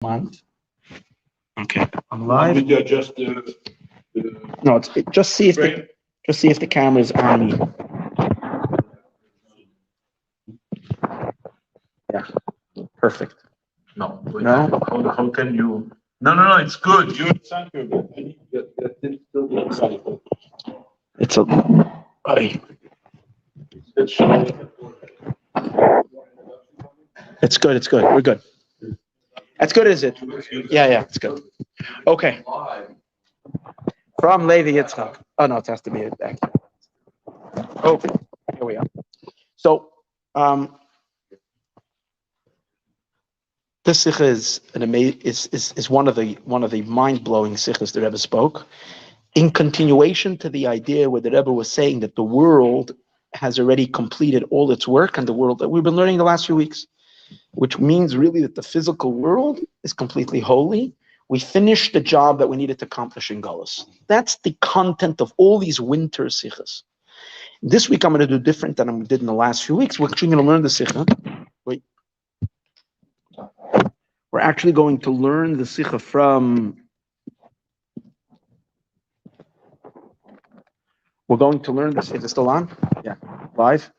month. Okay, I'm Want me live. to adjust No, just see if the camera is on you. Yeah, perfect. No. No? How can you? No. It's good. You thank you. I need to get it to the inside. It's a. Aye. It's good. It's good. We're good. That's good, is it? Yeah, it's good. Okay. From Levi Yitzchak. Oh no, it has to be it back. Okay, here we are. So, this sikha is one of the mind-blowing sikhas the Rebbe spoke, in continuation to the idea where the Rebbe was saying that the world has already completed all its work, and the world that we've been learning the last few weeks, which means really that the physical world is completely holy. We finished the job that we needed to accomplish in Galus. That's the content of all these winter sikhas. This week I'm going to do different than I did in the last few weeks. We're actually going to learn the sikha. Wait. We're actually going to learn the sikha from. We're going to learn this. Is it still on? Yeah. Live?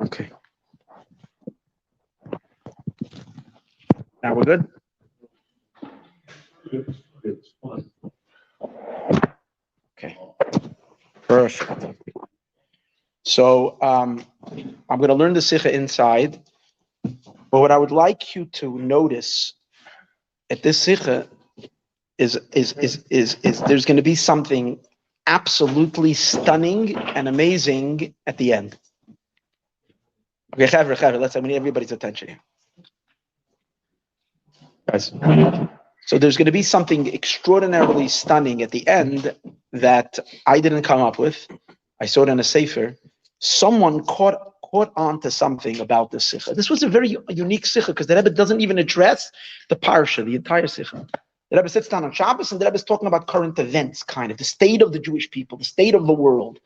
Okay. Now we're good? Okay. Perfect. So I'm going to learn the sikha inside. But what I would like you to notice at this sikha is there's going to be something absolutely stunning and amazing at the end. Okay, we need everybody's attention here. Guys. So there's going to be something extraordinarily stunning at the end that I didn't come up with. I saw it in a sefer. Someone caught on to something about this sikha. This was a very unique sikha because the Rebbe doesn't even address the parsha, the entire sikha. The Rebbe sits down on Shabbos and the Rebbe is talking about current events, kind of the state of the Jewish people, the state of the world.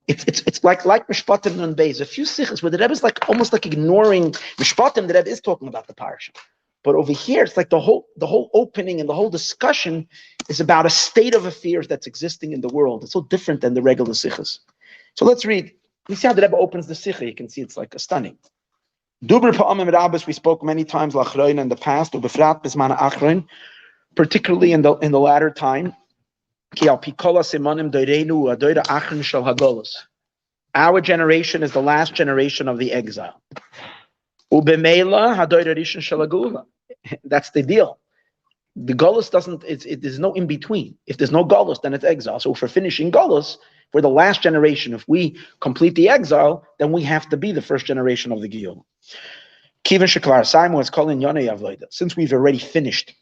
It's like Mishpatim and Beis. A few sikhas where the Rebbe is like almost like ignoring Mishpatim. The Rebbe is talking about the parsha. But over here, it's like the whole opening and the whole discussion is about a state of affairs that's existing in the world. It's so different than the regular sikhas. So let's read. You see how the Rebbe opens the sikha. You can see it's like a stunning. Dubr pa'amim rabbis, we spoke many times lachroin in the past, ubefrat bismana achroin, particularly in the latter time. Our generation is the last generation of the exile. That's the deal. The Golus doesn't, there's no in between. If there's no Golus, then it's exile. So if we're finishing Golus, we're the last generation. If we complete the exile, then we have to be the first generation of the Giyul. Kivin Shekvar Simon was calling Yonei Avoda. Since we've already finished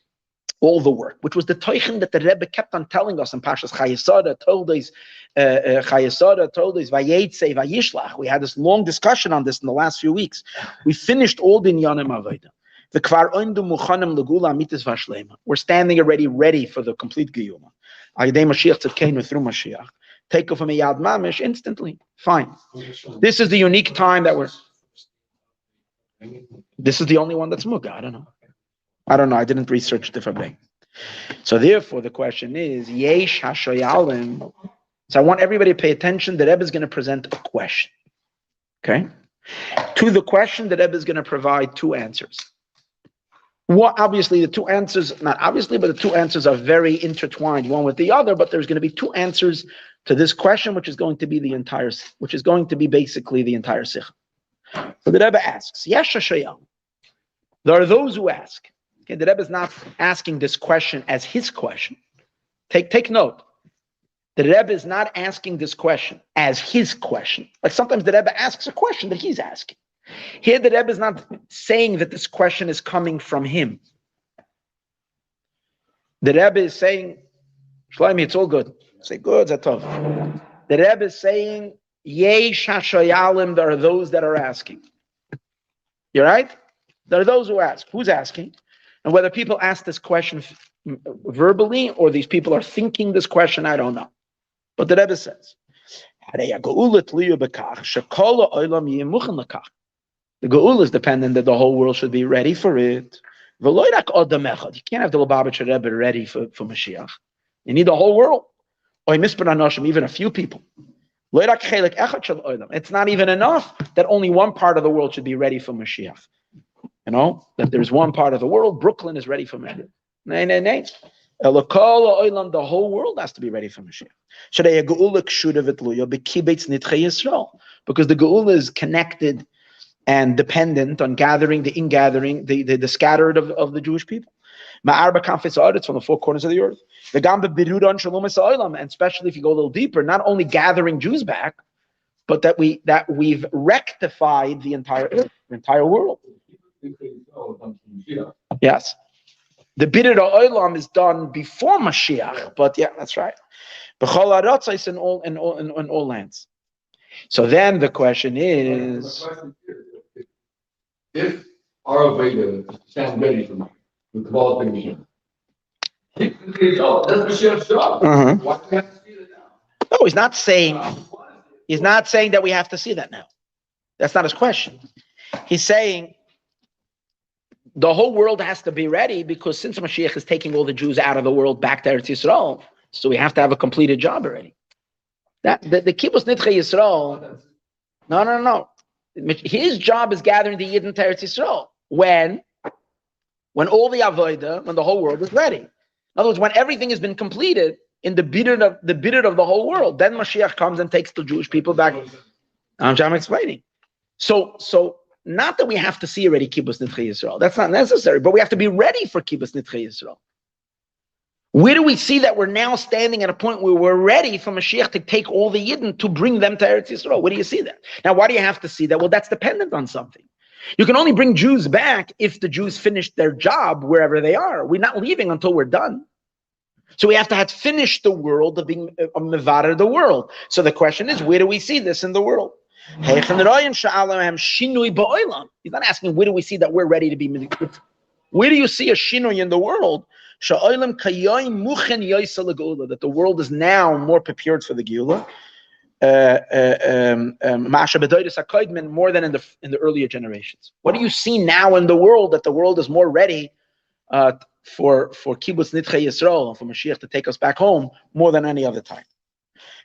all the work, which was the Teichen that the Rebbe kept on telling us in Pashas Chayesada, told us, Vayetze, Vayishlach. We had this long discussion on this in the last few weeks. We finished all the Inyanim Avoda. We're standing already ready for the complete Giyuma. Moshiach tzedkeinu through Moshiach. Take off a Yad Mamish instantly. Fine. This is the unique time that we're. This is the only one that's Muga. I don't know. I didn't research the Fabeng. So therefore, the question is Yesh Hashoyalim. So I want everybody to pay attention. The Rebbe is going to present a question. Okay. To the question, the Rebbe is going to provide two answers. Well, obviously, the two answers, not obviously, but the two answers are very intertwined, one with the other, but there's going to be two answers to this question, which is going to be basically the entire sikha. So the Rebbe asks, Yesh Hashayam. There are those who ask. Okay, the Rebbe is not asking this question as his question. Take note. The Rebbe is not asking this question as his question. Like sometimes the Rebbe asks a question that he's asking. Here, the Rebbe is not saying that this question is coming from him. The Rebbe is saying, Shlomi, it's all good. Say, good, Zatov. The Rebbe is saying, Yesh Hashayalim, there are those that are asking. You're right? There are those who ask. Who's asking? And whether people ask this question verbally or these people are thinking this question, I don't know. But the Rebbe says, the Geul is dependent that the whole world should be ready for it. You can't have the Lubavitcher Rebbe ready for Mashiach. You need the whole world. Even a few people. It's not even enough that only one part of the world should be ready for Mashiach. That there's one part of the world, Brooklyn is ready for Mashiach. Nay. The whole world has to be ready for Mashiach. Because the Geula is connected and dependent on gathering the ingathering, the scattered of the Jewish people. It's from the four corners of the earth. And especially if you go a little deeper, not only gathering Jews back, but that we've rectified the entire earth, the entire world. Yes. The Bidur Olam is done before Mashiach, but yeah, that's right. In all lands. So then the question is, if our Aveda stand ready for me with the ball thing, that's Mashiach's job. Why do we have to see that now? No, he's not saying that we have to see that now. That's not his question. He's saying the whole world has to be ready because since Mashiach is taking all the Jews out of the world back to Eretz Yisrael, so we have to have a completed job already. That the Kibbutz Nidchei Yisrael. No. His job is gathering the Yidden to Eretz Yisrael. When all the Avodah, when the whole world is ready. In other words, when everything has been completed in the biddud of the whole world, then Mashiach comes and takes the Jewish people back. I'm explaining. So not that we have to see already Kibbutz Nidchei Yisrael. That's not necessary, but we have to be ready for Kibbutz Nidchei Yisrael. Where do we see that we're now standing at a point where we're ready for Mashiach to take all the Yidden to bring them to Eretz Yisrael? Where do you see that? Now, why do you have to see that? Well, that's dependent on something. You can only bring Jews back if the Jews finish their job wherever they are. We're not leaving until we're done. So we have to have finished the world of being a mevader the world. So the question is, where do we see this in the world? He's not asking where do we see that we're ready to be. Where do you see a shinui in the world? That the world is now more prepared for the Geula. More than in the earlier generations. What do you see now in the world that the world is more ready for Kibbutz Nidchei Yisrael, for Mashiach to take us back home more than any other time?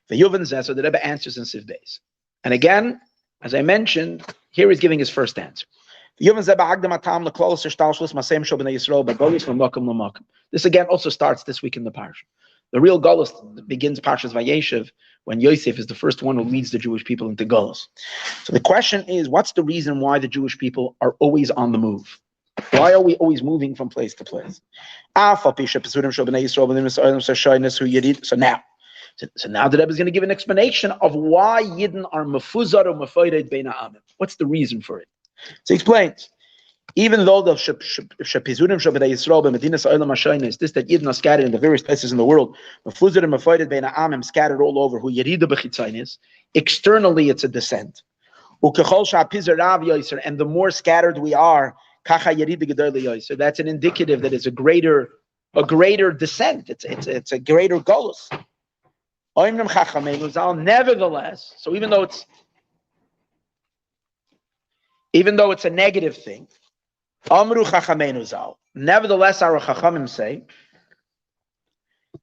So the Rebbe answers in Siv Beis. And again, as I mentioned, here he's giving his first answer. This again also starts this week in the parsha. The real Golus begins Parshas Vayeshev when Yosef is the first one who leads the Jewish people into Golus. So the question is, what's the reason why the Jewish people are always on the move? Why are we always moving from place to place? So now the Rebbe is going to give an explanation of why Yidden are mefuzar or mefoided bein ha'amim. What's the reason for it? So he explains, even though the Shapizurim Shabbat Yisrael B'Medinas Olam Hashayna is this that Yidden are scattered in the various places in the world, mefuzar and mefoided bein ha'amim, scattered all over, who yerida b'chitzaynis, externally it's a descent. Ukechol sha'pizar rav yoser, and the more scattered we are, kacha yerida gedol yoser. That's an indicative that it's a greater descent. It's a greater golus. Nevertheless, so even though it's a negative thing, Amru Chachamenu Zal. Nevertheless, our Chachamim say,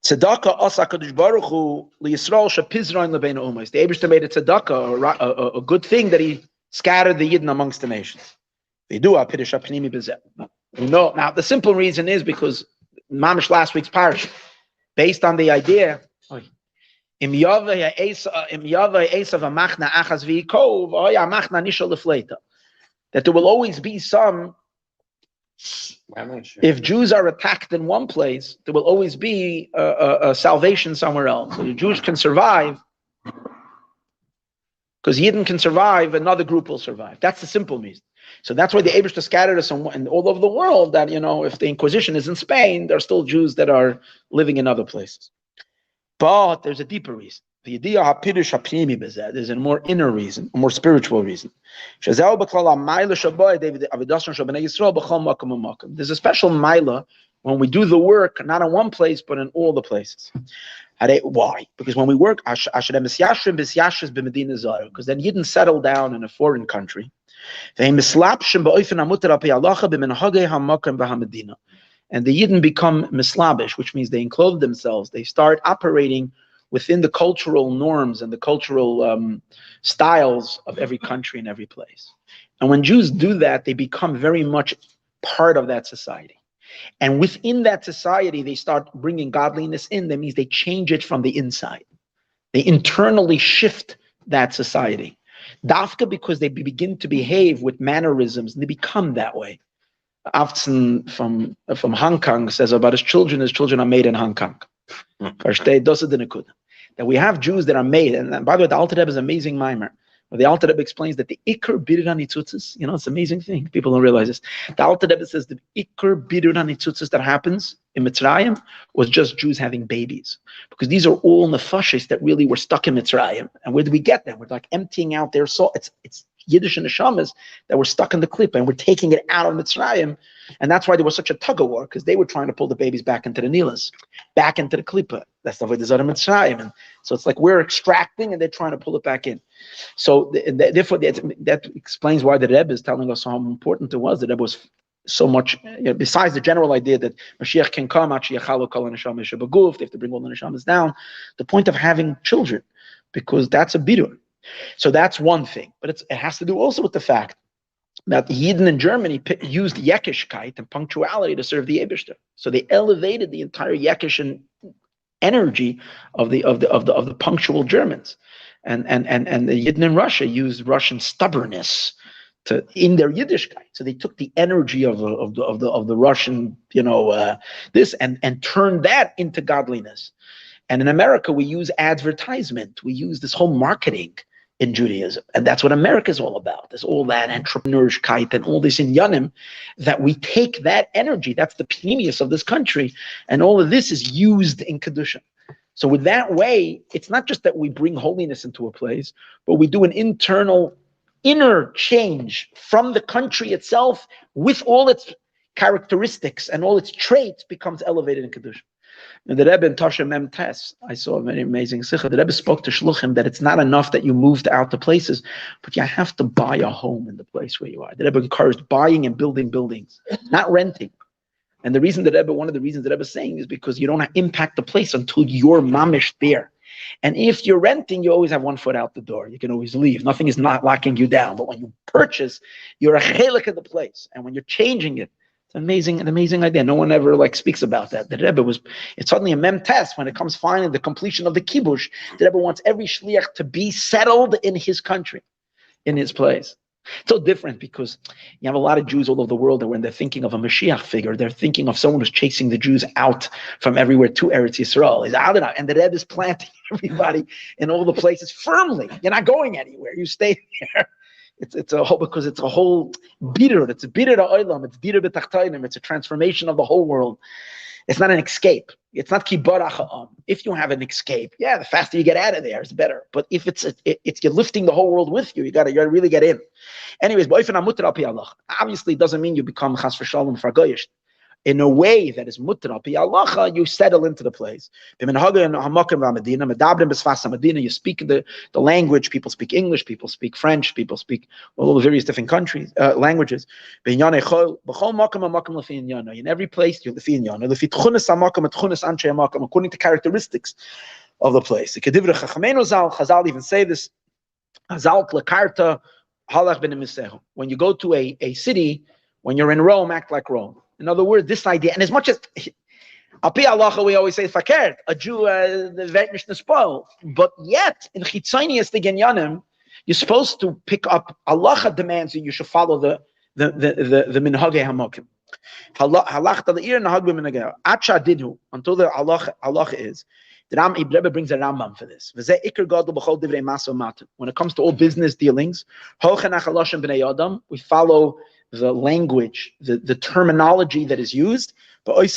Tzedakah asa Kadosh Baruch Hu liyisrael shapizrain lebein umayis. The Eibishter made a tzedakah, a good thing that he scattered the Yidden amongst the nations. They do a pidish apnimi bezeh. No, now the simple reason is because Mamish last week's parish, based on the idea. That there will always be some, if Jews are attacked in one place, there will always be a salvation somewhere else. So the Jews can survive, because Yidden can survive, another group will survive. That's the simple reason. So that's why the Eibishter scattered us all over the world, that, if the Inquisition is in Spain, there are still Jews that are living in other places. But there's a deeper reason. There's a more inner reason, a more spiritual reason. There's a special maila when we do the work, not in one place, but in all the places. Why? Because when we work, because then Yidden settle down in a foreign country. And the Yidden become mislabish, which means they enclose themselves. They start operating within the cultural norms and the cultural styles of every country and every place. And when Jews do that, they become very much part of that society. And within that society, they start bringing godliness in. That means they change it from the inside. They internally shift that society. Dafka, because they begin to behave with mannerisms, and they become that way. Afton from Hong Kong says about his children are made in Hong Kong. That we have Jews that are made, and by the way, the Alter Rebbe is an amazing mimer. The Alter Rebbe explains that the Iker Bidur HaNitzutzis, it's an amazing thing. People don't realize this. The Alter Rebbe says the Iker Bidur HaNitzutzis that happens in Mitzrayim was just Jews having babies. Because these are all nefashis that really were stuck in Mitzrayim. And where do we get them? We're like emptying out their soul. It's Yiddish and neshamas that were stuck in the clip, and we're taking it out of Mitzrayim. And that's why there was such a tug of war, because they were trying to pull the babies back into the Nilas, back into the klipa. That's the way there's other Mitzrayim. And so it's like we're extracting and they're trying to pull it back in. So therefore, that explains why the Rebbe is telling us how important it was. The Rebbe was so much, besides the general idea that Moshiach can come, they have to bring all the neshamas down, the point of having children, because that's a bidur. So that's one thing. But it has to do also with the fact that the Yidden in Germany used Yekishkeit and punctuality to serve the Eibishter. So they elevated the entire Yekish energy of the punctual Germans. And the Yidden in Russia used Russian stubbornness in their Yiddishkeit. So they took the energy of the Russian, this and turned that into godliness. And in America, we use advertisement. We use this whole marketing in Judaism. And that's what America is all about. There's all that entrepreneurship and all this in Yanim, that we take that energy, that's the pneumius of this country, and all of this is used in Kedusha. So with that way, it's not just that we bring holiness into a place, but we do an inner change from the country itself with all its characteristics and all its traits becomes elevated in Kedusha. And the Rebbe in Tasha Mem Tes, I saw a very amazing sikha. The Rebbe spoke to Shluchim that it's not enough that you moved out to places, but you have to buy a home in the place where you are. The Rebbe encouraged buying and building buildings, not renting. And one of the reasons the Rebbe is saying is because you don't impact the place until you're mamish there. And if you're renting, you always have one foot out the door. You can always leave. Nothing is not locking you down. But when you purchase, you're a chelik of the place. And when you're changing it, an amazing idea. No one ever speaks about that. The Rebbe it's suddenly a mem test when it comes finally the completion of the kibush. The Rebbe wants every shliach to be settled in his country, in his place. It's so different because you have a lot of Jews all over the world that when they're thinking of a Moshiach figure, they're thinking of someone who's chasing the Jews out from everywhere to Eretz Yisrael. He's out and the Rebbe is planting everybody in all the places firmly. You're not going anywhere. You stay there. It's a whole bidur. It's a bidur ha'olam. It's bidur b'tachtayim. It's a transformation of the whole world. It's not an escape. It's not kibarach ha'am. If you have an escape, the faster you get out of there, it's better. But if it's you're lifting the whole world with you, you gotta really get in. Anyways, obviously it doesn't mean you become chas v'shalom fargoyish. In a way that is mutter al pi halacha, you settle into the place. You speak the language. People speak English. People speak French. People speak all the various different countries languages. In every place, according to characteristics of the place. Chazal even say this. When you go to a city, when you're in Rome, act like Rome. In other words, this idea, and as much as Al Pi Halacha, we always say fakert, a Jew the Vetnish Nespoil, but yet in Chitzonius the Genyanim, you're supposed to pick up. Halacha demands that you should follow the minhagei hamokim. Halach ta'leir nahag b'minhagei. Acha didhu, until the halacha is. The Rebbe brings a Rambam for this. When it comes to all business dealings, we follow the language, the terminology that is used. That's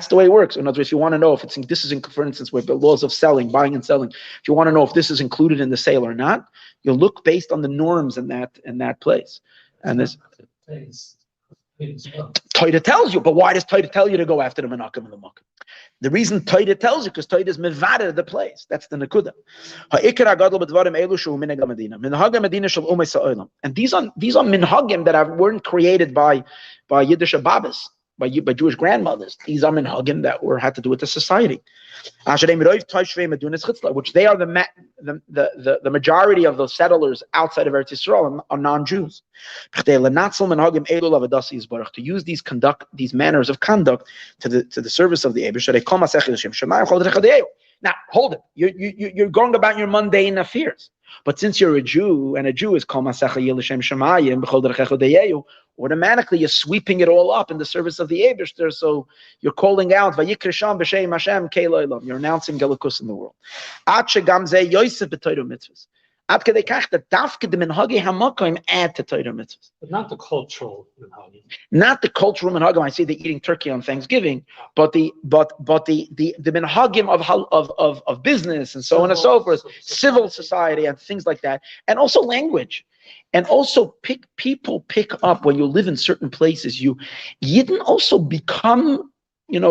the way it works. In other words, if you want to know if this is for instance, with the laws of selling, buying and selling. If you want to know if this is included in the sale or not, you'll look based on the norms in that place. And this. Torah tells you, but why does Torah tell you to go after the Menachem and the Mokim? The reason Torah tells you, because Torah is mevader the place. That's the Nakuda. And these are minhagim that weren't created by Yiddish Babas, by Jewish grandmothers. These are minhagim that had to do with the society. Which they are the majority of those settlers outside of Eretz Yisrael are non-Jews. To use these manners of conduct to the service of the Eibusher. Now, hold it. You're going about your mundane affairs. But since you're a Jew, and a Jew is automatically you're sweeping it all up in the service of the Eibusher. So you're calling out, you're announcing Gelikus in the world. Ad kedei kach that dafke the minhagi hamakim add to Torah mitzvahs. But not the cultural minhagim. Not the cultural minhagim. I see they're eating turkey on Thanksgiving, but the minhagim of business and so on and so forth, civil society and things like that, and also language, and also people pick up when you live in certain places. You didn't also become,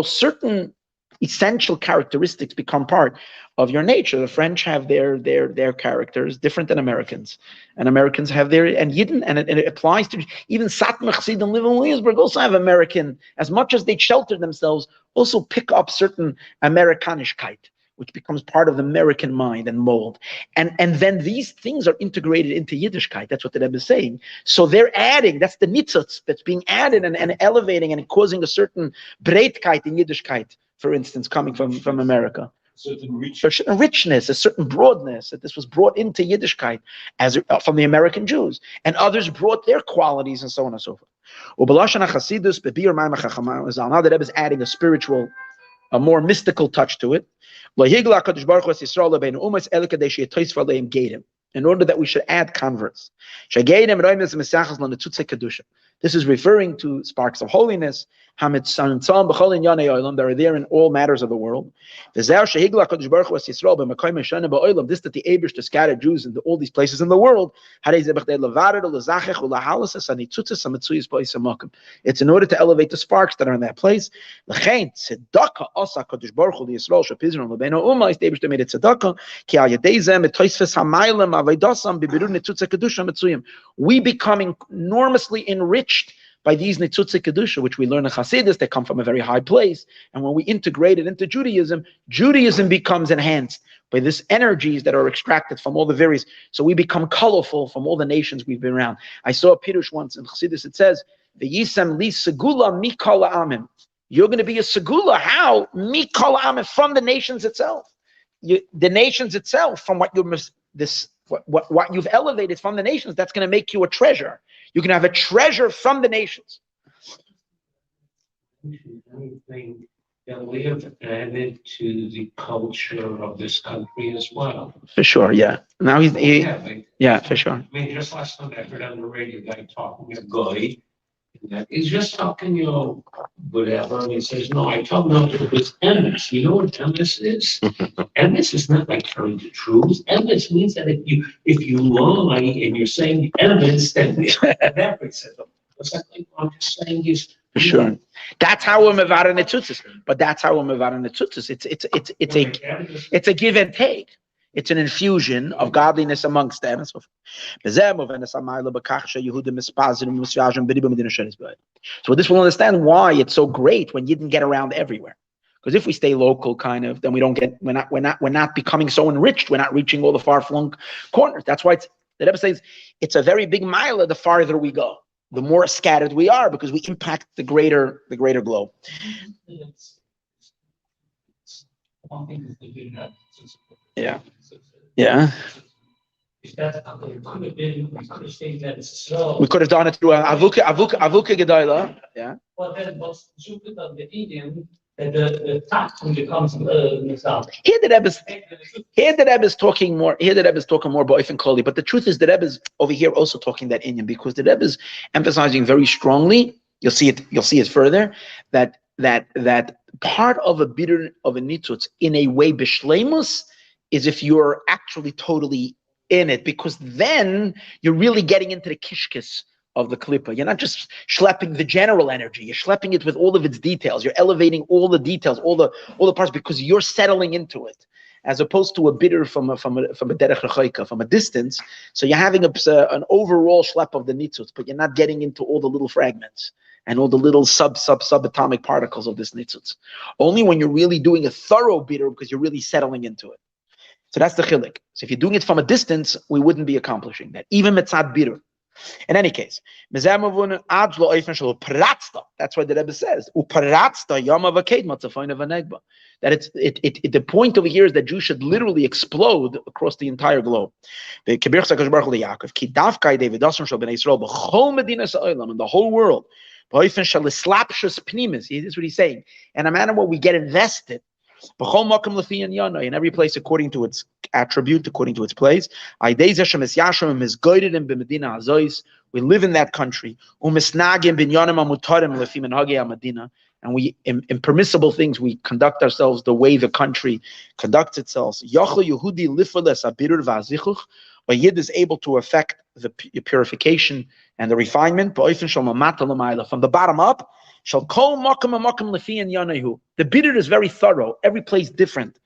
certain essential characteristics become part of your nature. The French have their characters different than Americans, and Americans have their, and Yidden, and it applies to even Satmar Chassidim live in Williamsburg also have American, as much as they shelter themselves, also pick up certain Amerikanishkeit, which becomes part of the American mind and mold. And then these things are integrated into Yiddishkeit. That's what the Rebbe is saying. So they're adding, that's the nitzutz that's being added and elevating and causing a certain breitkeit in Yiddishkeit, for instance, coming from America. Certain richness, a certain broadness, that this was brought into Yiddishkeit from the American Jews. And others brought their qualities and so on and so forth. Now the Rebbe is adding a spiritual, a more mystical touch to it. In order that we should add converts. This is referring to sparks of holiness that are there in all matters of the world. This that the Eibusher scattered Jews into all these places in the world. It's in order to elevate the sparks that are in that place. We become enormously enriched by these Nitzutze Kedusha, which we learn in Hasidus. They come from a very high place. And when we integrate it into Judaism, Judaism becomes enhanced by these energies that are extracted from all the various. So we become colorful from all the nations we've been around. I saw a Pirush once in Hasidus. It says, "V'yisem li segula mikol ha'amim." You're going to be a segula. How? Mikol ha'amim, from the nations itself. The nations itself, from what you've elevated from the nations, that's going to make you a treasure. You can have a treasure from the nations. Anything that we have added to the culture of this country as well. For sure, yeah. Now for sure. I mean, just last time I heard on the radio a guy talking, a guy, that he's just talking, whatever, and he says, no, I told him it was emes. You know what emes is? Emes is not like telling the truth. Emes means that if you lie and you're saying emes, then that makes it. What's that like? I'm just saying is. For sure. That's how we're mevarer netzutzis. But that's how we're mevarer netzutzis. It's a give and take. It's an infusion of godliness amongst them. So with this we'll understand why it's so great when you didn't get around everywhere. Because if we stay local, kind of, then we're not becoming so enriched. We're not reaching all the far-flung corners. That's why the Rebbe says it's a very big mile the farther we go, the more scattered we are, because we impact the greater globe. Yeah. If that's not what it could have been, we could have stayed that it's slow. We could have done it through avuka gedola. Yeah. But then what's stupid of the idiom that the fact when it comes to the Here the Rebbe is talking more. Here the Rebbe is talking more about Oifen Kloli. But the truth is, the Rebbe is over here also talking that Indian, because the Rebbe is emphasizing very strongly. You'll see it further that part of a bitter of a nitzutz in a way b'shleimus is if you're actually totally in it, because then you're really getting into the kishkis of the klippa. You're not just schlepping the general energy. You're schlepping it with all of its details. You're elevating all the details, all the parts, because you're settling into it, as opposed to a bitter from a derech rechoika, from a distance. So you're having an overall schlep of the nitzutz, but you're not getting into all the little fragments and all the little subatomic particles of this nitzutz. Only when you're really doing a thorough bitter, because you're really settling into it. So that's the chilik. So if you're doing it from a distance, we wouldn't be accomplishing that. Even mitzad bitter. In any case, that's why the Rebbe says, that the point over here is that Jews should literally explode across the entire globe. In the whole world. This is what he's saying. And a manner where we get invested in every place according to its attribute, according to its place. We live in that country. And we, in permissible things, we conduct ourselves the way the country conducts itself. A Yid is able to affect the purification and the refinement from the bottom up. The bitter is very thorough. Every place different.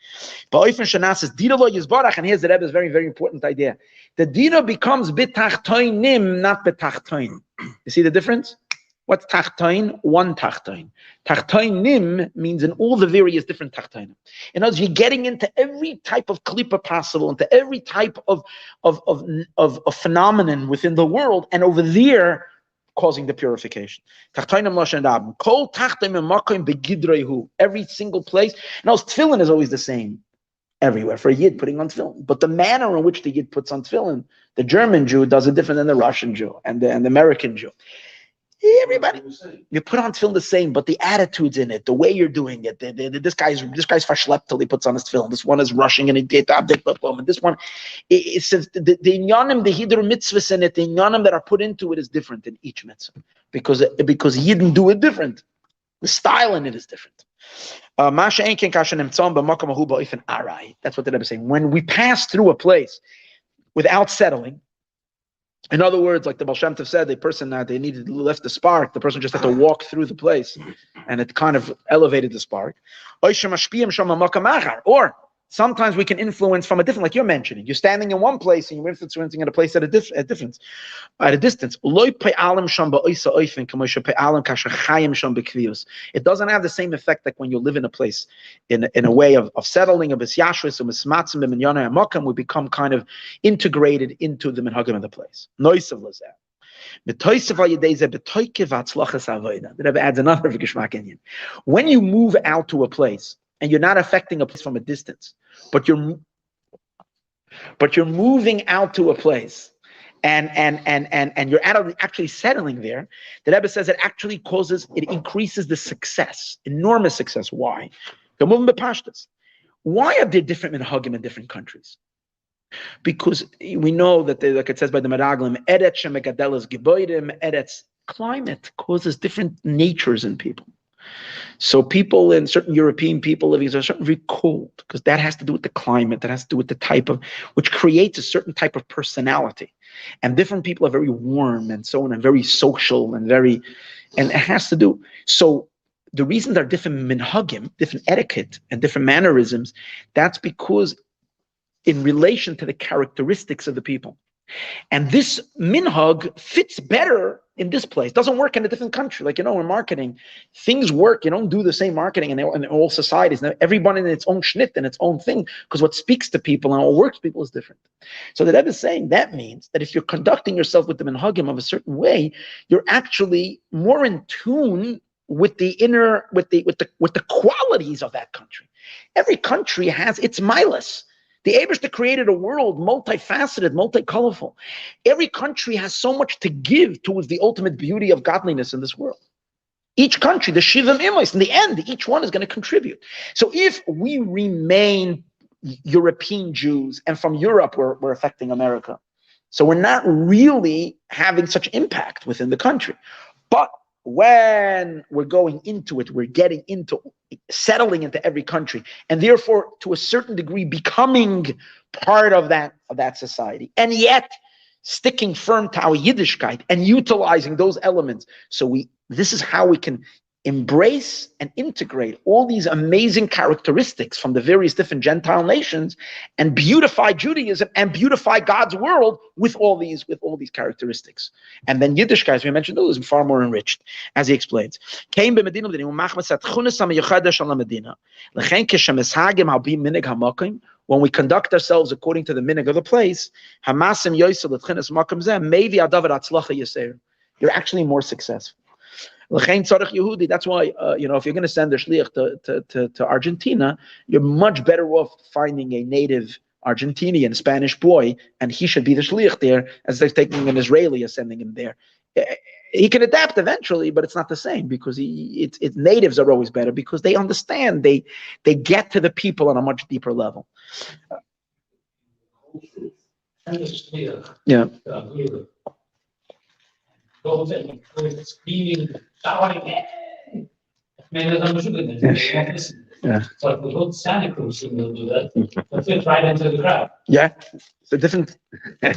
And here's the Rebbe's very, very important idea. The dina becomes bitachtoinim, not betachtoin. You see the difference? What's tachtoin? One tachtoin. Tachtoinim means in all the various different tachtoinim. In other words, you're getting into every type of klippa possible, into every type of phenomenon within the world, and over there, causing the purification. Tachtoinim loshen rabim. Kol tachtoinim makom begidreihu. Every single place. Now, tefillin is always the same everywhere for a Yid putting on tefillin. But the manner in which the Yid puts on tefillin, the German Jew does it different than the Russian Jew and the American Jew. Everybody, you put on tefillin the same, but the attitudes in it, the way you're doing it, this guy's fashlept till he puts on his tefillin. This one is rushing and this one, it says the inyanim, the hiddur mitzvahs in it, the inyanim that are put into it is different in each mitzvah because he didn't do it different. The style in it is different. That's what the Rebbe is saying. When we pass through a place without settling. In other words, like the Baal Shem Tov said, the person they needed left the spark. The person just had to walk through the place, and it kind of elevated the spark. Or sometimes we can influence from a different, like you're mentioning. You're standing in one place and you're influencing at a place at a distance. It doesn't have the same effect like when you live in a place in a way of settling, of we become kind of integrated into the minhagim of the place. The Rebbe adds another Geshmak Inyan. When you move out to a place, and you're not affecting a place from a distance, but you're moving out to a place, and you're actually settling there. The Rebbe says it actually increases the success, enormous success. Why? Why are there different minhagim in different countries? Because we know that, like it says by the Meraglim, eretz shemegadelas geboidim, eretz climate causes different natures in people. So people in certain European people living are very cold because that has to do with the climate, that has to do with the type of, which creates a certain type of personality. And different people are very warm and so on, and very social and it has to do. So the reason there are different minhagim, different etiquette and different mannerisms, that's because in relation to the characteristics of the people. And this minhag fits better in this place. Doesn't work in a different country. Like, in marketing, things work. You don't do the same marketing in all societies. Now, everyone in its own schnit and its own thing, because what speaks to people and what works people is different. So the Rebbe is saying that means that if you're conducting yourself with the minhagim of a certain way, you're actually more in tune with the inner, with the qualities of that country. Every country has its milas. The Eibishter created a world multifaceted, multicolorful. Every country has so much to give towards the ultimate beauty of godliness in this world. Each country, the Shivam Imos, in the end, each one is going to contribute. So if we remain European Jews, and from Europe we're affecting America, so we're not really having such impact within the country. But when we're going into it, we're getting into settling into every country, and therefore, to a certain degree, becoming part of that society, and yet sticking firm to our Yiddishkeit and utilizing those elements. So this is how we can embrace and integrate all these amazing characteristics from the various different Gentile nations and beautify Judaism and beautify God's world with all these characteristics. And then Yiddishkeit, as we mentioned, is far more enriched, as he explains. When we conduct ourselves according to the minig of the place, you're actually more successful. That's why, if you're going to send a shliach to Argentina, you're much better off finding a native Argentinian Spanish boy, and he should be the shliach there, as they're taking an Israeli and sending him there. He can adapt eventually, but it's not the same, because natives are always better because they understand, they get to the people on a much deeper level. Yeah. It's like the whole Santa Cruz thing will do that. That fits right into the crowd. Yeah, it's a different. Yeah.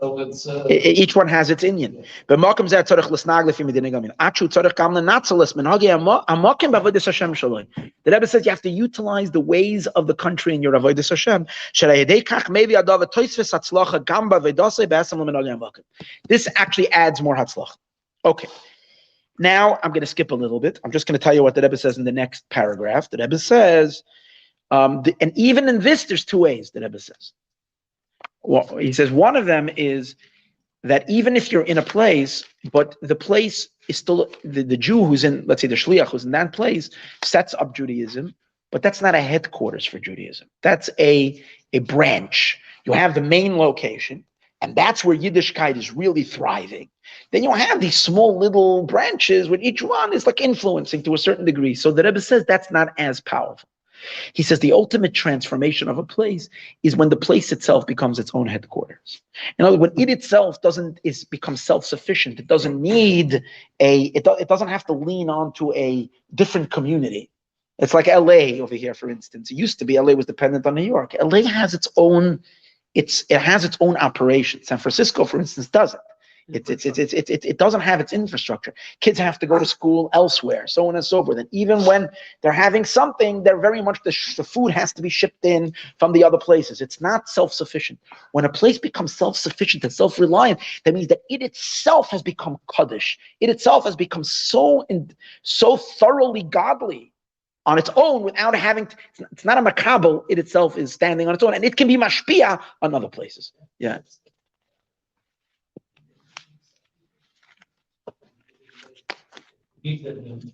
So it's each one has its Inyan. But Malcolm zeh tzarich l'snagli fi medina gamin. Achu tzarich kam lenatzelis minhagi amakim b'avodas Hashem shaloi. The Rebbe says you have to utilize the ways of the country in your avodas Hashem. Shalei kach maybe adav toisves hatzlacha gam b'avodasei b'asam l'minhagi amakim. This actually adds more hatzlacha. Okay. Now I'm going to skip a little bit. I'm just going to tell you what the Rebbe says in the next paragraph. The Rebbe says, and even in this, there's two ways. The Rebbe says. Well, he says one of them is that even if you're in a place, but the place is still the Jew who's in, let's say the shliach who's in that place, sets up Judaism, but that's not a headquarters for Judaism. That's a branch. You have the main location, and that's where Yiddishkeit is really thriving. Then you have these small little branches where each one is like influencing to a certain degree. So the Rebbe says that's not as powerful. He says the ultimate transformation of a place is when the place itself becomes its own headquarters. In other words, when it itself becomes self-sufficient, it doesn't need it doesn't have to lean onto a different community. It's like LA over here, for instance. It used to be LA was dependent on New York. LA has its own, it has its own operation. San Francisco, for instance, doesn't. It doesn't have its infrastructure. Kids have to go to school elsewhere, so on and so forth. And even when they're having something, they're very much the food has to be shipped in from the other places. It's not self-sufficient. When a place becomes self-sufficient and self-reliant, that means that it itself has become kaddish. It itself has become so thoroughly godly on its own without having to, it's not a makabel. It itself is standing on its own, and it can be mashpia on other places. Yeah. The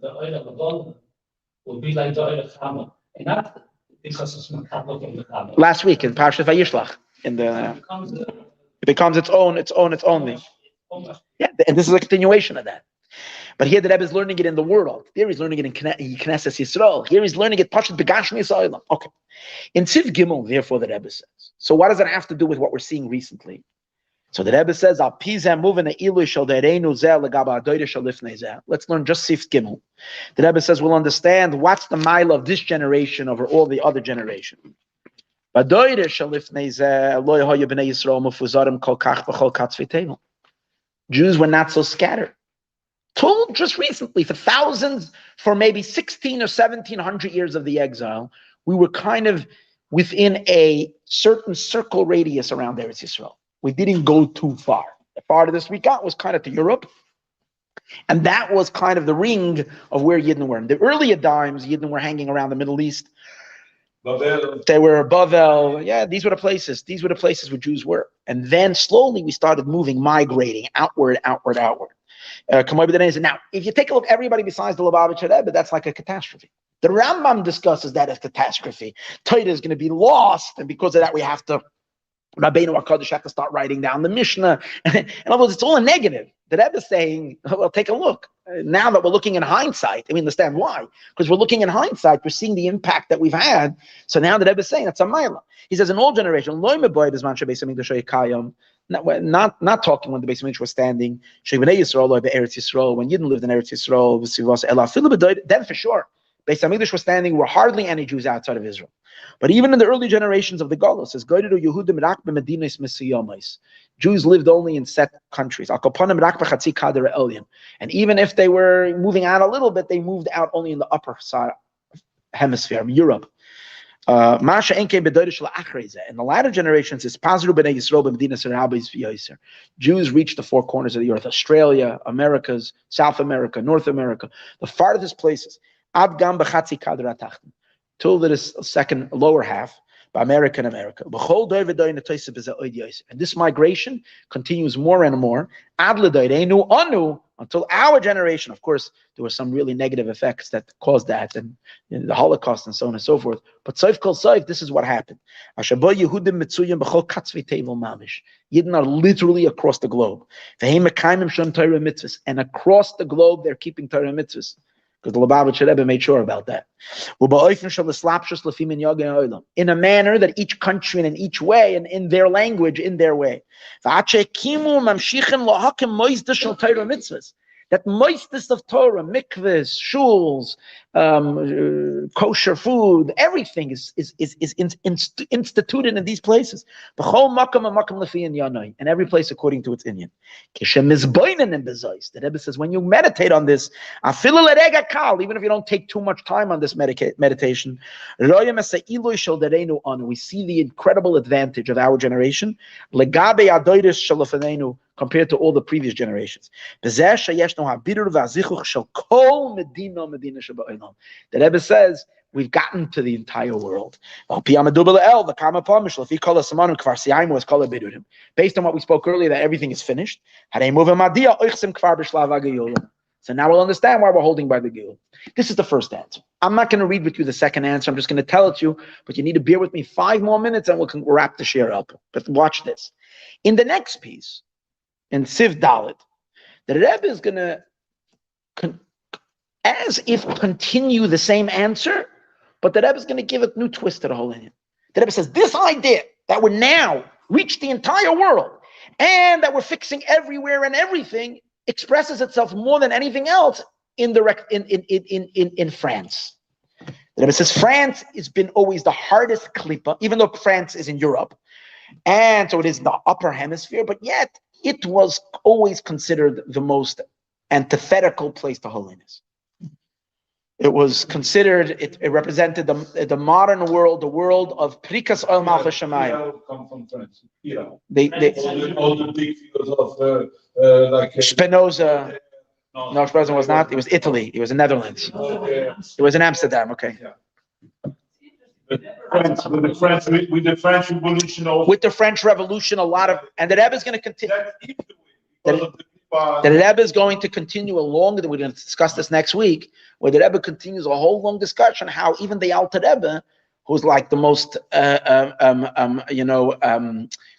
oil will be like the oil of Chama, and not because it's makabel from the Chama. Last week in Parashat Vayishlach, it becomes its own thing. Yeah, and this is a continuation of that. But here the Rebbe is learning it in the world. There he's learning it in Knesset Yisrael. Here he's learning it Pashat Begashmi Yisrael. Okay. In Tziv Gimel, therefore, the Rebbe says. So what does it have to do with what we're seeing recently? So the Rebbe says, let's learn just Sif Gimel. The Rebbe says, we'll understand what's the mile of this generation over all the other generations. Jews were not so scattered. Till just recently, for thousands, for maybe 16 or 1700 years of the exile, we were kind of within a certain circle radius around Eretz Yisrael. We didn't go too far. The farthest we got was kind of to Europe. And that was kind of the ring of where Yidden were. In the earlier times, Yidden were hanging around the Middle East. Babel. They were Bavel. Yeah, these were the places. These were the places where Jews were. And then slowly we started migrating outward. Now, if you take a look, everybody besides the Lubavitcher Rebbe, that's like a catastrophe. The Rambam discusses that as catastrophe. Torah is going to be lost, and because of that, we have to Rabbeinu HaKadosh have to start writing down the Mishnah. In other words, it's all a negative. The Rebbe is saying, well, take a look. Now that we're looking in hindsight, and we understand why. Because we're looking in hindsight, we're seeing the impact that we've had. So now the Rebbe is saying, that's a mila. He says, in all generations, not talking when the Beis Hamikdash was standing, when Yidden lived in Eretz Yisrael, then for sure. Beis Hamikdash was standing, were hardly any Jews outside of Israel. But even in the early generations of the Golos, as Goydu Yehudim Rak b'Medinos Mesiyomos, Jews lived only in set countries. And even if they were moving out a little bit, they moved out only in the upper side hemisphere of Europe. In the latter generations, Jews reached the four corners of the earth: Australia, Americas, South America, North America, the farthest places. Till the second lower half, by America. And this migration continues more and more until our generation. Of course, there were some really negative effects that caused that, and the Holocaust and so on and so forth. But Soif Kol Soif, this is what happened. Yidden are literally across the globe. And across the globe, they're keeping Torah mitzvahs. Because the Lubavitcher Rebbe made sure about that. In a manner that each country and in each way and in their language, in their way. That moistest of Torah, mikvahs, shuls, kosher food, everything is instituted in these places. And every place according to its Inyan. The Rebbe says, when you meditate on this, even if you don't take too much time on this meditation, we see the incredible advantage of our generation compared to all the previous generations. The Rebbe says, we've gotten to the entire world. Based on what we spoke earlier, that everything is finished. So now we'll understand why we're holding by the Gil. This is the first answer. I'm not going to read with you the second answer. I'm just going to tell it to you, but you need to bear with me 5 more minutes and we'll wrap the share up. But watch this. In the next piece, in Siv Dalit, the Rebbe is going to, as if continue the same answer, but the Rebbe is going to give a new twist to the whole Indian. The Rebbe says, this idea that we're now reached the entire world and that we're fixing everywhere and everything expresses itself more than anything else in France. The Rebbe says France has been always the hardest klipa, even though France is in Europe, and so it is the upper hemisphere, but yet it was always considered the most antithetical place to holiness. It was considered, it represented the modern world, the world of Prikas Oil Malchus Shemayim. Come from France. Yeah. All the big philosophers like Spinoza. No, Spinoza was not. It was Italy. It was in Netherlands. It was in Amsterdam. Okay. Yeah. With the French Revolution. With the French Revolution, a lot of, and the Rebbe is going to continue. The Rebbe is going to continue along. We're going to discuss this next week, where the Rebbe continues a whole long discussion how even the Alter Rebbe, who's like the most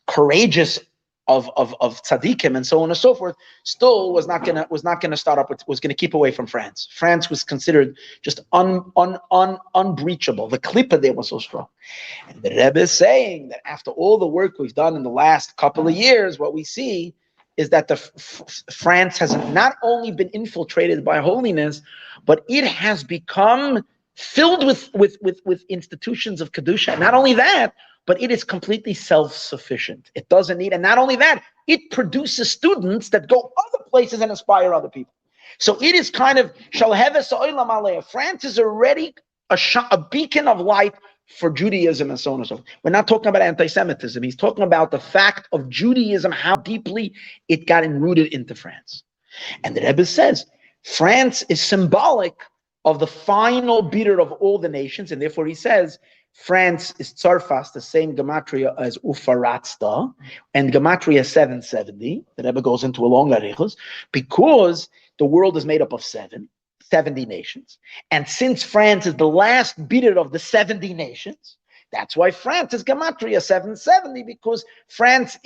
courageous of tzaddikim and so on and so forth, still was not gonna start up with, was gonna keep away from France. France was considered just unbreachable. The klippa there was so strong. And the Rebbe is saying that after all the work we've done in the last couple of years, what we see is that France has not only been infiltrated by holiness, but it has become filled with institutions of kedusha. Not only that, but it is completely self-sufficient. It doesn't need, and not only that, it produces students that go other places and inspire other people. So it is kind of shalheves ha'olam aleh. France is already a beacon of light for Judaism and so on and so forth. We're not talking about anti-Semitism. He's talking about the fact of Judaism, how deeply it got enrooted into France. And the Rebbe says, France is symbolic of the final bitter of all the nations, and therefore he says, France is Tzarfas, the same gematria as Ufaratzta, and gematria 770. The Rebbe goes into a long arichos, because the world is made up of 70 nations. And since France is the last bitter of the 70 nations, that's why France is gematria 770, because France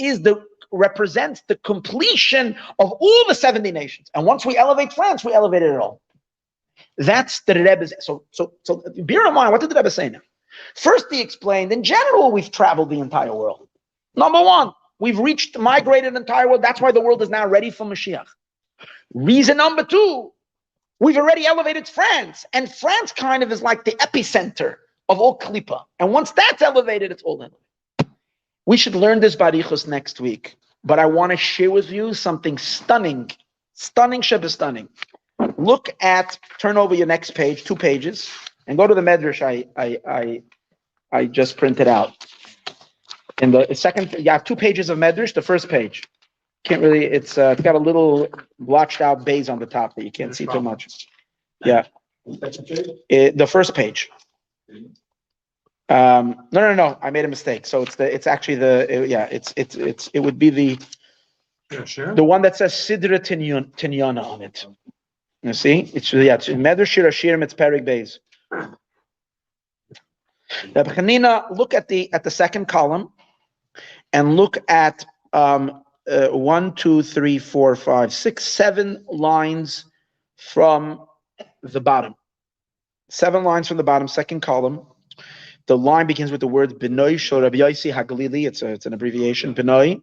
represents the completion of all the 70 nations. And once we elevate France, we elevate it all. That's the Rebbe's. So bear in mind, what did the Rebbe say now? First, he explained, in general, we've traveled the entire world. Number one, we've migrated the entire world. That's why the world is now ready for Moshiach. Reason number two, We've already elevated France, and France kind of is like the epicenter of all Klippa. And once that's elevated, it's all elevated. We should learn this Barichos next week, but I want to share with you something stunning, stunning. Look at, turn over your next page, 2 pages, and go to the Medrash I just printed out. In the second, you have 2 pages of Medrash, the first page. Can't really, it's got a little blotched out base on the top that you can't see too much. Yeah. The first page. No. I made a mistake. So it would be the one that says Sidra Tinyana on it. You see? It's Medrash Shir Hashirim, it's Perik Beis. Rabbi Hanina, look at the second column and look at 1, 2, 3, 4, 5, 6, 7 lines from the bottom. 7 lines from the bottom, second column. The line begins with the word Benoi Shel Rabbi Yossi Hagalili. It's an abbreviation. Benoi.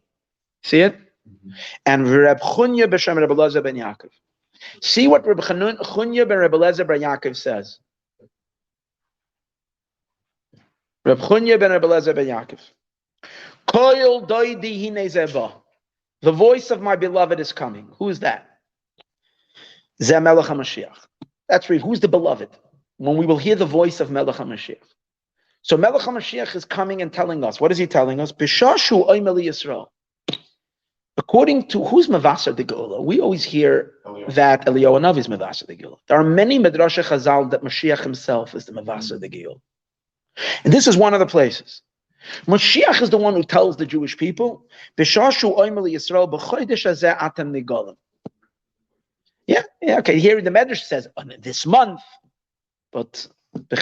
See it? And Reb Chunya b'Shem Reb Elazar ben Yaakov. See what Reb Chunya ben Reb Elazar ben Yaakov says. Reb Chunya ben Reb Elazar ben Yaakov. Koil doidi hine zeba. The voice of my beloved is coming. Who is that? Zeh Melech HaMashiach. That's right. Who's the beloved? When we will hear the voice of Melech HaMashiach. So Melech HaMashiach is coming and telling us. What is he telling us? B'shashu oimeli Yisrael. According to who's Mavasar de Geula? We always hear that Eliyahu Hanavi is Mavasar de Geula. There are many Midrash Chazal that Mashiach himself is the Mavasar de Geula. And this is one of the places. Moshiach is the one who tells the Jewish people, "B'shashu oimeli Yisrael b'chodesh hazeh atem nigalim." Yeah, okay. Here the Medrash says this month, but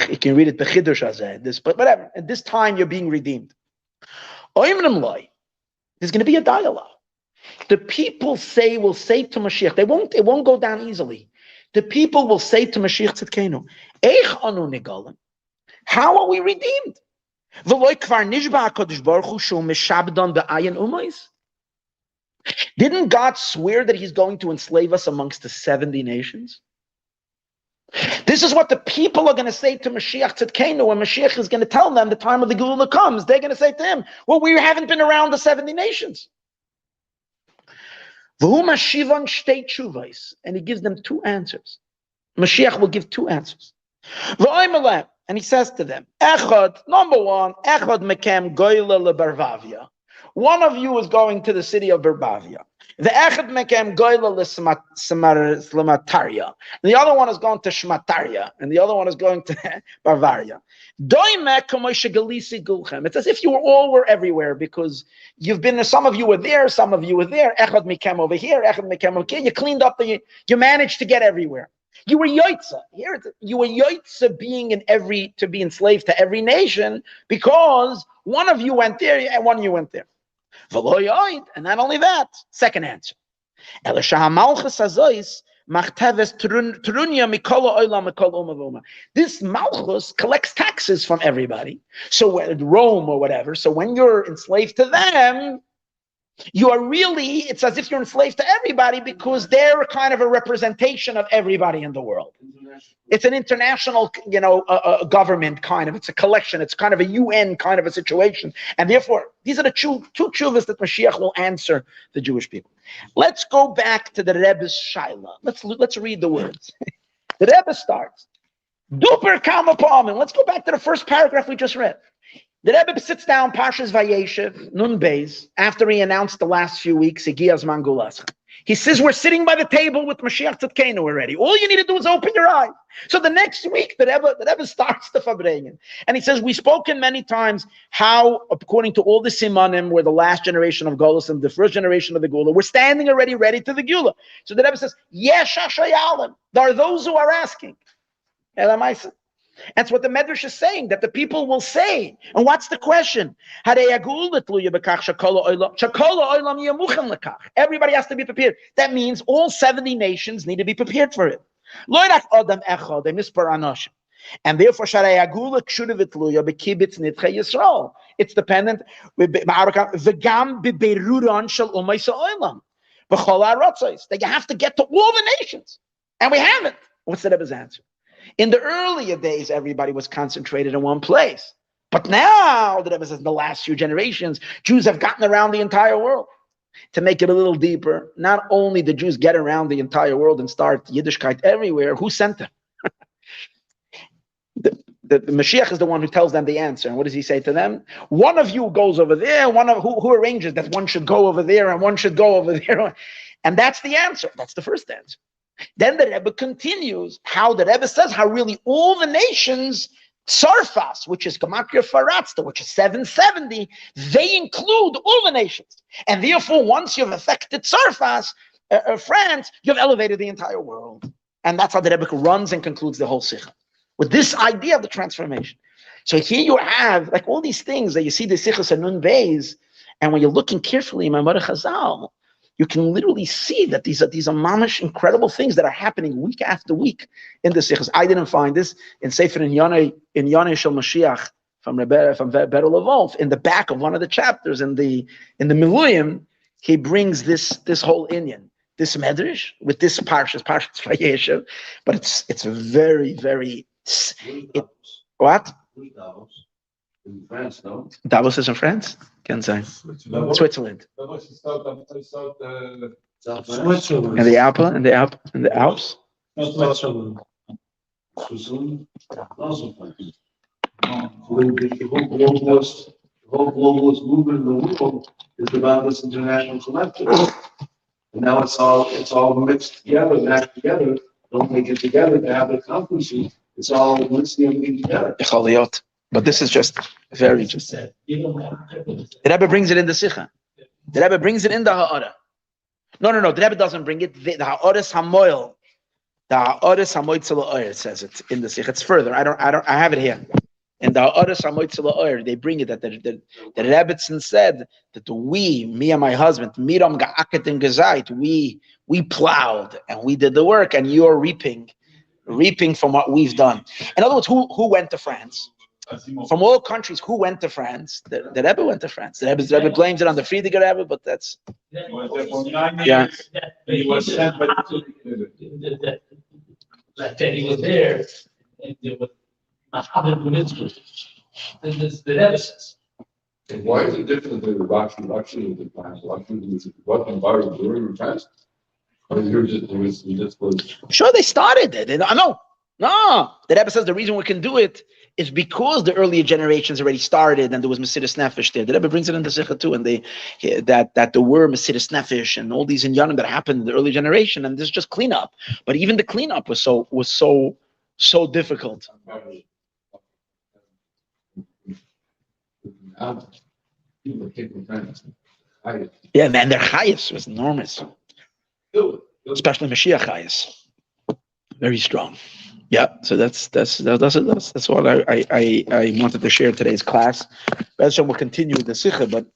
you can read it b'chidush hazeh. This, but whatever. At this time, you're being redeemed. Oimrim loy. There's going to be a dialogue. The people will say to Mashiach. It won't go down easily. The people will say to Mashiach Tzidkenu, "Eich anu nigalim." How are we redeemed? Didn't God swear that he's going to enslave us amongst the 70 nations? This is what the people are going to say to Mashiach Tzidkenu when Mashiach is going to tell them the time of the Geula comes. They're going to say to him, well, we haven't been around the 70 nations. And he gives them 2 answers. Mashiach will give 2 answers. And he says to them, number 1, one of you is going to the city of Berbavia. The other one is going to Shmataria, and the other one is going to Bavaria. It's as if you all were everywhere, because you've been, some of you were there, some of you were there. Echad mekem over here, echad mekem over here. You cleaned up, you managed to get everywhere. You were yoitza. You were yoitza to be enslaved to every nation, because one of you went there and one of you went there. And not only that, second answer. This Malchus collects taxes from everybody. So Rome or whatever. So when you're enslaved to them, you are really, it's as if you're enslaved to everybody, because they're kind of a representation of everybody in the world. It's an international, government kind of, it's a collection, it's kind of a UN kind of a situation. And therefore, these are the two tshuvas that Mashiach will answer the Jewish people. Let's go back to the Rebbe's Shaila. Let's read the words. The Rebbe starts, Duper Kama Pa'amin. Let's go back to the first paragraph we just read. The Rebbe sits down, Pashas Vayeshev, Nun Beis, after he announced the last few weeks, Higiyaz Mangulas. He says, we're sitting by the table with Mashiach Tzidkenu already. All you need to do is open your eyes. So the next week, the Rebbe starts the Fabrengen. And he says, we've spoken many times how, according to all the Simanim, we're the last generation of Golus and the first generation of the Gula. We're standing already ready to the Gula. So the Rebbe says, Yesh Hashayalim. There are those who are asking. That's what the Medrash is saying, that the people will say. And what's the question? Everybody has to be prepared. That means all 70 nations need to be prepared for it. And therefore, it's dependent. That you have to get to all the nations. And we haven't. What's the Rebbe's answer? In the earlier days, everybody was concentrated in one place. But now, the Rebbe says, in the last few generations, Jews have gotten around the entire world. To make it a little deeper, not only did Jews get around the entire world and start Yiddishkeit everywhere, who sent them? The Moshiach is the one who tells them the answer. And what does he say to them? One of you goes over there, who arranges that one should go over there and one should go over there. And that's the answer. That's the first answer. Then the Rebbe continues how the Rebbe says how really all the nations, Sarfas, which is Gematria Faratzta, which is 770, they include all the nations. And therefore, once you've affected Sarfas, France, you've elevated the entire world. And that's how the Rebbe runs and concludes the whole Sikha, with this idea of the transformation. So here you have like all these things that you see the Sichos and Nun Beis, and when you're looking carefully in Maimar Chazal, you can literally see that these are mamish incredible things that are happening week after week in the Sichos. I didn't find this in Sefer in Yonah Shel Moshiach from Better Levov, in the back of one of the chapters in the Miluyim, he brings this whole Inyan, this medrash with this parshas Vayeshev, but it's very, very. What? In France, no? Davos is in France? Can't say. Switzerland. Switzerland. And the Alps? Switzerland. Switzerland? Also France. The whole globalist movement in the world is about this international collective. And now it's all mixed together, mashed together. Don't make it together to have the conferences. It's all mixed together. But this is just very just. The Rebbe brings it in the Sikha. The Rebbe brings it in the Ha'ara. No. The Rebbe doesn't bring it. The Ha'aras Hamoil. The Ha'aras Hamoil Tzala'or says it in the Sikha. It's further. I have it here. In the Ha'aras Hamoil Tzala'or, they bring it that the Rebbetzin said that me and my husband, Miram Ga'aket and Gezait, we plowed and we did the work, and you're reaping from what we've done. In other words, who went to France? From all countries, who went to France? The Rebbe went to France. The Rebbe blames it on the Friediger Rebbe, but that's... Yeah. He was sent by that he was there, and there was a hundred mitzvahs. And this, the Rebbe says. And why is it different than the Russian of the times? Russian was wasn't borrowed during the times? Or you're just was. Sure, they started it. No. The Rebbe says the reason we can do it is because the earlier generations already started and there was Mesiras Nefesh there. The Rebbe brings it in the Sikha too, and that there were Mesiras Nefesh and all these inyanim that happened in the early generation, and this is just cleanup. But even the cleanup was so difficult. Yeah, man, their chayas was enormous, especially Mashiach chayas, very strong. Yeah, so that's what I wanted to share in today's class. We'll continue with the Sikha, but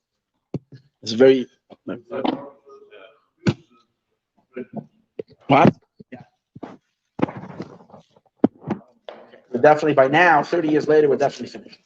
it's very. What? Yeah. We're definitely by now, 30 years later, we're definitely finished.